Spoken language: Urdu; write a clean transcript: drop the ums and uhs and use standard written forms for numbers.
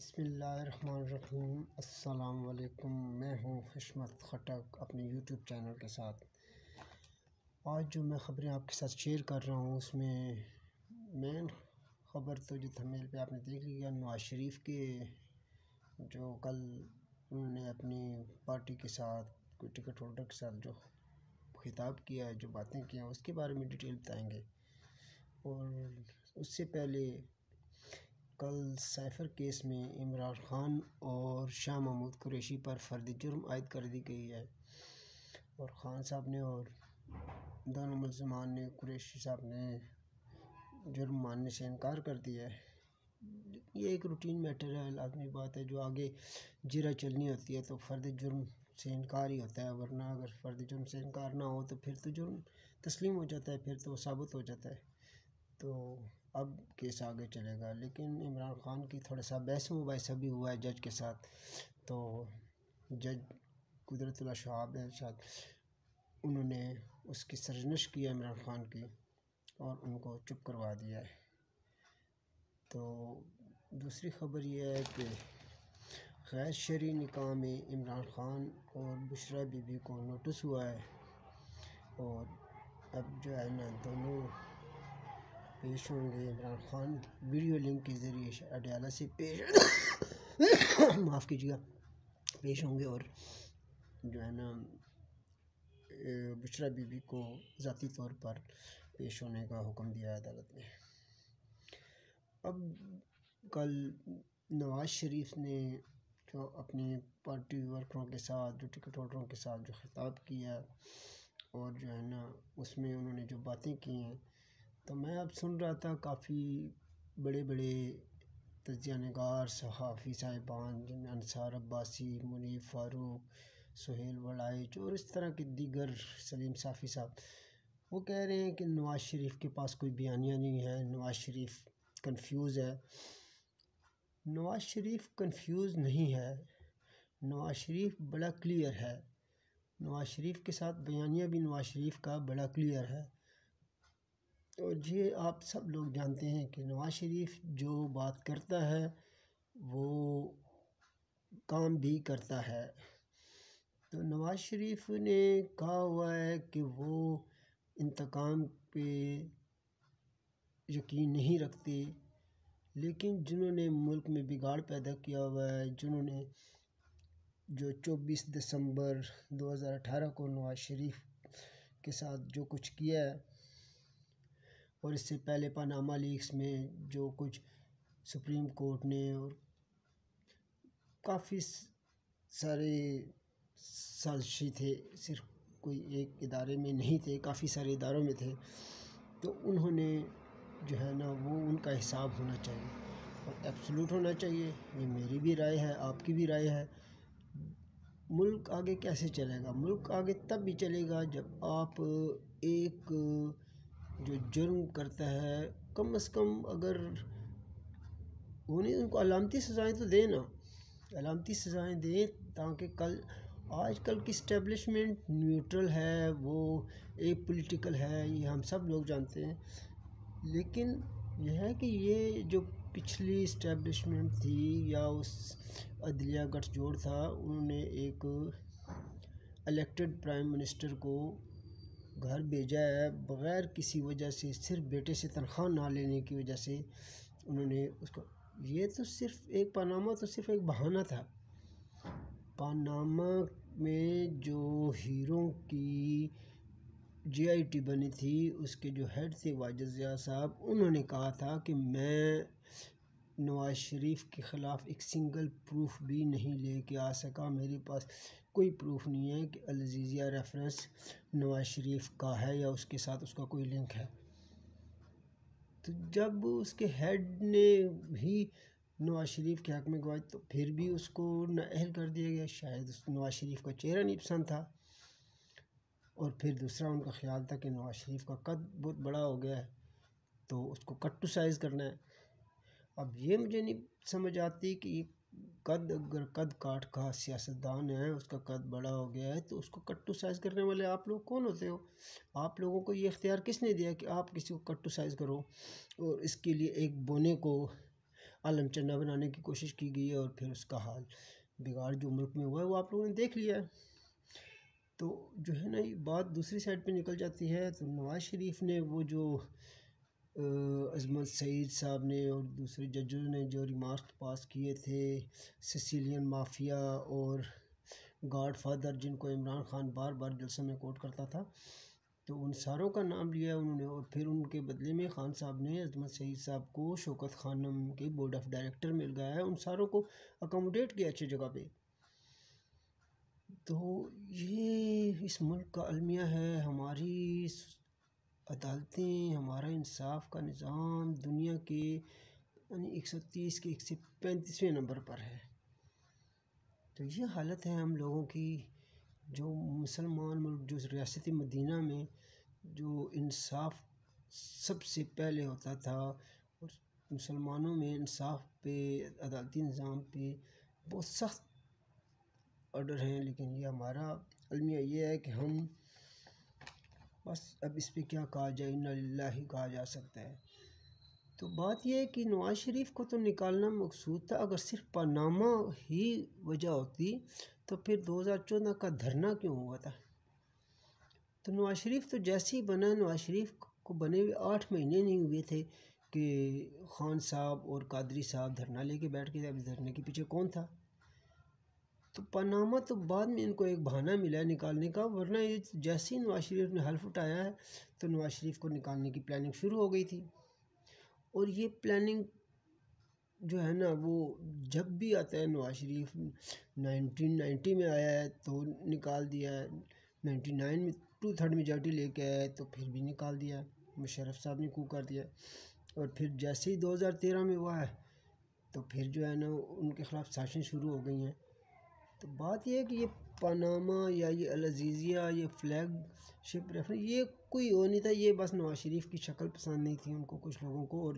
بسم اللہ الرحمن الرحیم۔ السلام علیکم، میں ہوں حشمت خٹک اپنے یوٹیوب چینل کے ساتھ۔ آج جو میں خبریں آپ کے ساتھ شیئر کر رہا ہوں اس میں مین خبر تو جو تھمبنیل پہ آپ نے دیکھ لیا، نواز شریف کے جو کل انہوں نے اپنی پارٹی کے ساتھ کوئی ٹکٹ ہولڈر کے ساتھ جو خطاب کیا ہے، جو باتیں کی ہیں، اس کے بارے میں ڈیٹیل بتائیں گے۔ اور اس سے پہلے کل سائفر کیس میں عمران خان اور شاہ محمود قریشی پر فرد جرم عائد کر دی گئی ہے، اور خان صاحب نے اور دونوں ملزمان نے، قریشی صاحب نے جرم ماننے سے انکار کر دیا ہے۔ یہ ایک روٹین میٹر ہے، لازمی بات ہے، جو آگے جرہ چلنی ہوتی ہے تو فرد جرم سے انکار ہی ہوتا ہے، ورنہ اگر فرد جرم سے انکار نہ ہو تو پھر تو جرم تسلیم ہو جاتا ہے، پھر تو ثابت ہو جاتا ہے، تو اب کیس آگے چلے گا۔ لیکن عمران خان کی تھوڑا سا بحث مباحثہ بھی ہوا ہے جج کے ساتھ، تو جج قدرت اللہ شہاب ہے شاید، انہوں نے اس کی سرزنش کی ہے عمران خان کی، اور ان کو چپ کروا دیا ہے۔ تو دوسری خبر یہ ہے کہ غیر شرعی نکاح میں عمران خان اور بشریٰ بی بی کو نوٹس ہوا ہے، اور اب جو ہے نا دونوں پیش ہوں گے۔ عمران خان ویڈیو لنک کے ذریعے اڈیالہ سے معاف کیجیے گا پیش ہوں گے، اور جو ہے نا بشریٰ بی بی کو ذاتی طور پر پیش ہونے کا حکم دیا ہے عدالت نے۔ اب کل نواز شریف نے جو اپنی پارٹی ورکروں کے ساتھ، جو ٹکٹ ہولڈروں کے ساتھ جو خطاب کیا، اور جو ہے نا اس میں انہوں نے جو باتیں کی ہیں، تو میں اب سن رہا تھا کافی بڑے بڑے تجزیہ نگار صحافی صاحبان، جن میں انصار عباسی، منیب فاروق، سہیل وڑائچ اور اس طرح کے دیگر، سلیم صافی صاحب، وہ کہہ رہے ہیں کہ نواز شریف کے پاس کوئی بیانیہ نہیں ہے، نواز شریف کنفیوز ہے۔ نواز شریف کنفیوز نہیں ہے، نواز شریف بڑا کلیئر ہے، نواز شریف کے ساتھ بیانیہ بھی نواز شریف کا بڑا کلیئر ہے، اور یہ آپ سب لوگ جانتے ہیں کہ نواز شریف جو بات کرتا ہے وہ کام بھی کرتا ہے۔ تو نواز شریف نے کہا ہوا ہے کہ وہ انتقام پہ یقین نہیں رکھتے، لیکن جنہوں نے ملک میں بگاڑ پیدا کیا ہوا ہے، جنہوں نے جو 24 دسمبر 2018 کو نواز شریف کے ساتھ جو کچھ کیا ہے، اور اس سے پہلے پاناما لیکس میں جو کچھ سپریم کورٹ نے، اور کافی سارے سازشی تھے، صرف کوئی ایک ادارے میں نہیں تھے، کافی سارے اداروں میں تھے، تو انہوں نے جو ہے نا وہ ان کا حساب ہونا چاہیے، اور ایبسولوٹ ہونا چاہیے۔ یہ میری بھی رائے ہے، آپ کی بھی رائے ہے۔ ملک آگے کیسے چلے گا؟ ملک آگے تب بھی چلے گا جب آپ ایک جو جرم کرتا ہے، کم از کم اگر ان کو علامتی سزائیں تو دیں نا، علامتی سزائیں دیں، تاکہ آج کل کی اسٹیبلشمنٹ نیوٹرل ہے، وہ ایک پولیٹیکل ہے، یہ ہم سب لوگ جانتے ہیں، لیکن یہ ہے کہ یہ جو پچھلی اسٹیبلشمنٹ تھی یا اس عدلیہ گٹھ جوڑ تھا، انہوں نے ایک الیکٹڈ پرائم منسٹر کو گھر بھیجا ہے بغیر کسی وجہ سے، صرف بیٹے سے تنخواہ نہ لینے کی وجہ سے انہوں نے اس کو، یہ تو صرف ایک پاناما تو صرف ایک بہانہ تھا۔ پاناما میں جو ہیرو کی جے آئی ٹی بنی تھی، اس کے جو ہیڈ تھے واجد ضیاء صاحب، انہوں نے کہا تھا کہ میں نواز شریف کے خلاف ایک سنگل پروف بھی نہیں لے کے آ سکا، میرے پاس کوئی پروف نہیں ہے کہ العزیزیہ ریفرنس نواز شریف کا ہے یا اس کے ساتھ اس کا کوئی لنک ہے۔ تو جب اس کے ہیڈ نے بھی نواز شریف کے حق میں گواہی، تو پھر بھی اس کو نااہل کر دیا گیا، شاید نواز شریف کا چہرہ نہیں پسند تھا، اور پھر دوسرا ان کا خیال تھا کہ نواز شریف کا قد بہت بڑا ہو گیا ہے تو اس کو کٹ ٹو سائز کرنا ہے۔ اب یہ مجھے نہیں سمجھ آتی کہ اگر قد کاٹ کا سیاستدان ہے، اس کا قد بڑا ہو گیا ہے، تو اس کو کٹ ٹو سائز کرنے والے آپ لوگ کون ہوتے ہو؟ آپ لوگوں کو یہ اختیار کس نے دیا کہ آپ کسی کو کٹ ٹو سائز کرو، اور اس کے لیے ایک بونے کو عالم چندہ بنانے کی کوشش کی گئی ہے، اور پھر اس کا حال بگاڑ جو ملک میں ہوا ہے وہ آپ لوگوں نے دیکھ لیا ہے۔ تو جو ہے نا یہ بات دوسری سائڈ پہ نکل جاتی ہے، تو نواز شریف نے وہ جو عظمت سعید صاحب نے اور دوسرے ججوں نے جو ریمارک پاس کیے تھے، سیسیلین مافیا اور گاڈ فادر جن کو عمران خان بار بار جلسوں میں کوٹ کرتا تھا، تو ان ساروں کا نام لیا انہوں نے، اور پھر ان کے بدلے میں خان صاحب نے عظمت سعید صاحب کو شوکت خانم کے بورڈ آف ڈائریکٹر میں لگایا ہے، ان ساروں کو اکوموڈیٹ کیا اچھی جگہ پہ۔ تو یہ اس ملک کا المیہ ہے، ہماری عدالتیں، ہمارا انصاف کا نظام دنیا کے یعنی 130 کے 135ویں نمبر پر ہے۔ تو یہ حالت ہے ہم لوگوں کی، جو مسلمان ملک، جو ریاست مدینہ میں جو انصاف سب سے پہلے ہوتا تھا، اور مسلمانوں میں انصاف پہ، عدالتی نظام پہ بہت سخت آرڈر ہیں، لیکن یہ ہمارا المیہ یہ ہے کہ ہم بس اب اس پہ کیا کہا جائے، انا للہ ہی کہا جا سکتا ہے۔ تو بات یہ ہے کہ نواز شریف کو تو نکالنا مقصود تھا، اگر صرف پاناما ہی وجہ ہوتی تو پھر 2014 کا دھرنا کیوں ہوا تھا؟ تو نواز شریف تو جیسے ہی بنا، نواز شریف کو بنے ہوئے 8 مہینے نہیں ہوئے تھے کہ خان صاحب اور قادری صاحب دھرنا لے کے بیٹھ کے، اب دھرنے کے پیچھے کون تھا؟ تو پاناما تو بعد میں ان کو ایک بہانہ ملا ہے نکالنے کا، ورنہ یہ جیسے ہی نواز شریف نے حلف اٹھایا ہے تو نواز شریف کو نکالنے کی پلاننگ شروع ہو گئی تھی۔ اور یہ پلاننگ جو ہے نا وہ جب بھی آتا ہے، نواز شریف 1990 میں آیا ہے تو نکال دیا ہے، 99 میں 2/3 میجارٹی لے کے آیا ہے تو پھر بھی نکال دیا ہے، مشرف صاحب نے کو کر دیا، اور پھر جیسے ہی 2013 میں ہوا ہے تو پھر جو ہے نا ان کے خلاف سازشیں شروع ہو گئی ہیں۔ تو بات یہ ہے کہ یہ پاناما یا یہ العزیزیہ، یہ فلیگ شپ ریفرنس، یہ کوئی وہ نہیں تھا، یہ بس نواز شریف کی شکل پسند نہیں تھی ان کو، کچھ لوگوں کو، اور